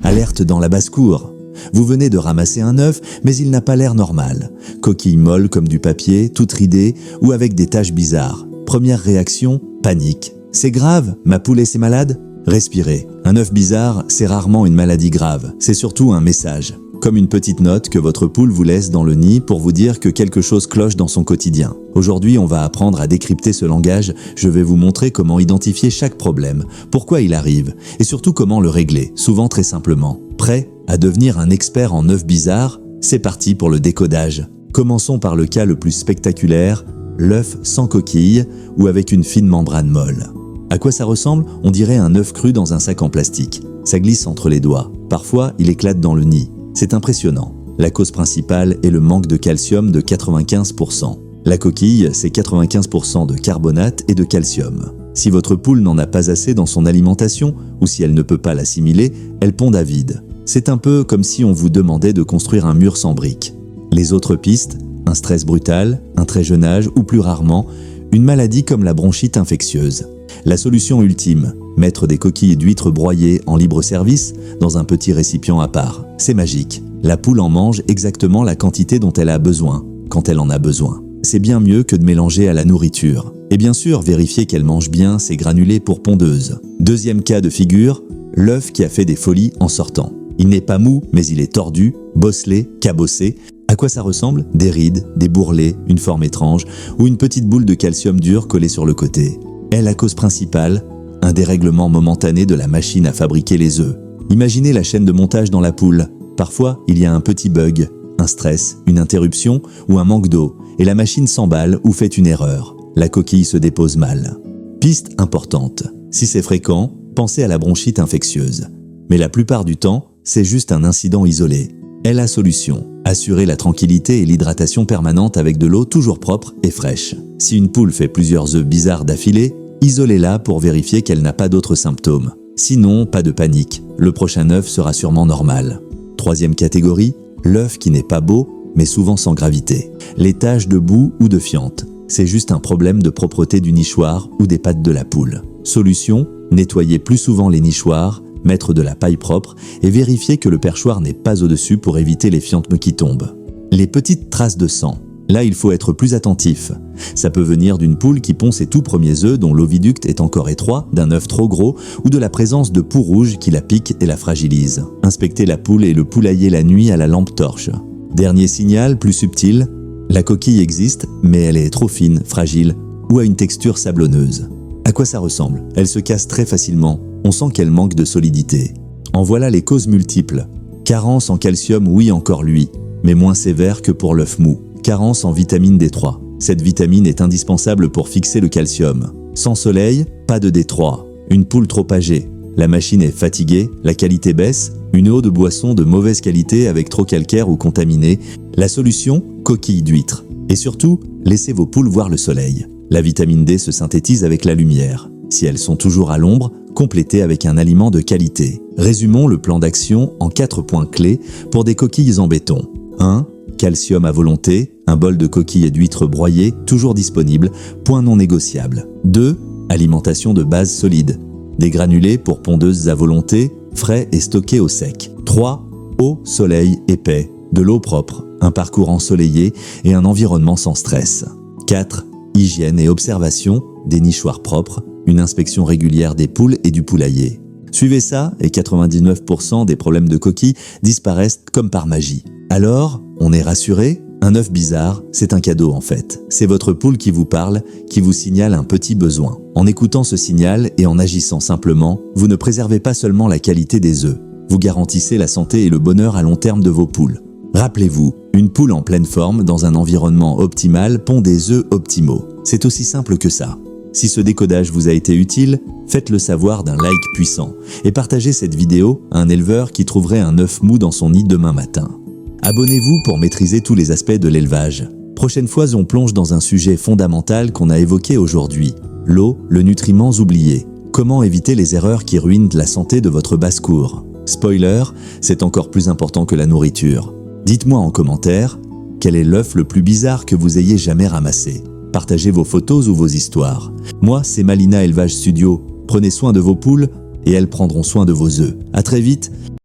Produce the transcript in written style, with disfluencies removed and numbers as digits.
Alerte dans la basse-cour. Vous venez de ramasser un œuf, mais il n'a pas l'air normal. Coquille molle comme du papier, toute ridée ou avec des taches bizarres. Première réaction, panique. C'est grave, ma poule est malade? Respirez. Un œuf bizarre, c'est rarement une maladie grave. C'est surtout un message. Comme une petite note que votre poule vous laisse dans le nid pour vous dire que quelque chose cloche dans son quotidien. Aujourd'hui, on va apprendre à décrypter ce langage. Je vais vous montrer comment identifier chaque problème, pourquoi il arrive, et surtout comment le régler, souvent très simplement. Prêt à devenir un expert en œufs bizarres? C'est parti pour le décodage. Commençons par le cas le plus spectaculaire, l'œuf sans coquille ou avec une fine membrane molle. À quoi ça ressemble? On dirait un œuf cru dans un sac en plastique. Ça glisse entre les doigts. Parfois, il éclate dans le nid. C'est impressionnant. La cause principale est le manque de calcium de 95%. La coquille, c'est 95% de carbonate et de calcium. Si votre poule n'en a pas assez dans son alimentation, ou si elle ne peut pas l'assimiler, elle pond à vide. C'est un peu comme si on vous demandait de construire un mur sans briques. Les autres pistes, un stress brutal, un très jeune âge ou plus rarement, une maladie comme la bronchite infectieuse. La solution ultime, mettre des coquilles d'huîtres broyées en libre service dans un petit récipient à part. C'est magique. La poule en mange exactement la quantité dont elle a besoin, quand elle en a besoin. C'est bien mieux que de mélanger à la nourriture. Et bien sûr, vérifier qu'elle mange bien ses granulés pour pondeuse. Deuxième cas de figure, l'œuf qui a fait des folies en sortant. Il n'est pas mou, mais il est tordu, bosselé, cabossé. À quoi ça ressemble? Des rides, des bourrelets, une forme étrange ou une petite boule de calcium dur collée sur le côté. Et la cause principale, un dérèglement momentané de la machine à fabriquer les œufs. Imaginez la chaîne de montage dans la poule. Parfois, il y a un petit bug, un stress, une interruption ou un manque d'eau, et la machine s'emballe ou fait une erreur. La coquille se dépose mal. Piste importante. Si c'est fréquent, pensez à la bronchite infectieuse. Mais la plupart du temps, c'est juste un incident isolé. Et la solution, assurer la tranquillité et l'hydratation permanente avec de l'eau toujours propre et fraîche. Si une poule fait plusieurs œufs bizarres d'affilée, isolez-la pour vérifier qu'elle n'a pas d'autres symptômes. Sinon, pas de panique, le prochain œuf sera sûrement normal. Troisième catégorie, l'œuf qui n'est pas beau, mais souvent sans gravité. Les taches de boue ou de fiente. C'est juste un problème de propreté du nichoir ou des pattes de la poule. Solution, nettoyer plus souvent les nichoirs, mettre de la paille propre et vérifier que le perchoir n'est pas au-dessus pour éviter les fientes qui tombent. Les petites traces de sang. Là, il faut être plus attentif. Ça peut venir d'une poule qui pond ses tout premiers œufs dont l'oviducte est encore étroit, d'un œuf trop gros ou de la présence de poux rouges qui la piquent et la fragilisent. Inspectez la poule et le poulailler la nuit à la lampe torche. Dernier signal, plus subtil, la coquille existe, mais elle est trop fine, fragile ou a une texture sablonneuse. À quoi ça ressemble? Elle se casse très facilement. On sent qu'elle manque de solidité. En voilà les causes multiples. Carence en calcium, oui encore lui, mais moins sévère que pour l'œuf mou. Carence en vitamine D3. Cette vitamine est indispensable pour fixer le calcium. Sans soleil, pas de D3. Une poule trop âgée. La machine est fatiguée, la qualité baisse, une eau de boisson de mauvaise qualité avec trop calcaire ou contaminée. La solution, coquille d'huître. Et surtout, laissez vos poules voir le soleil. La vitamine D se synthétise avec la lumière. Si elles sont toujours à l'ombre, complétez avec un aliment de qualité. Résumons le plan d'action en 4 points clés pour des coquilles en béton. 1. Calcium à volonté, un bol de coquilles d'huîtres broyées, toujours disponible, point non négociable. 2. Alimentation de base solide. Des granulés pour pondeuses à volonté, frais et stockés au sec. 3. Eau, soleil, épais, de l'eau propre, un parcours ensoleillé et un environnement sans stress. 4. Hygiène et observation, des nichoirs propres, une inspection régulière des poules et du poulailler. Suivez ça et 99% des problèmes de coquilles disparaissent comme par magie. Alors, on est rassuré? Un œuf bizarre, c'est un cadeau en fait. C'est votre poule qui vous parle, qui vous signale un petit besoin. En écoutant ce signal et en agissant simplement, vous ne préservez pas seulement la qualité des œufs, vous garantissez la santé et le bonheur à long terme de vos poules. Rappelez-vous, une poule en pleine forme dans un environnement optimal pond des œufs optimaux. C'est aussi simple que ça. Si ce décodage vous a été utile, faites-le savoir d'un like puissant et partagez cette vidéo à un éleveur qui trouverait un œuf mou dans son nid demain matin. Abonnez-vous pour maîtriser tous les aspects de l'élevage. Prochaine fois, on plonge dans un sujet fondamental qu'on a évoqué aujourd'hui. L'eau, le nutriment oublié. Comment éviter les erreurs qui ruinent la santé de votre basse-cour? Spoiler, c'est encore plus important que la nourriture. Dites-moi en commentaire, quel est l'œuf le plus bizarre que vous ayez jamais ramassé? Partagez vos photos ou vos histoires. Moi, c'est Malina Élevage Studio. Prenez soin de vos poules et elles prendront soin de vos œufs. À très vite.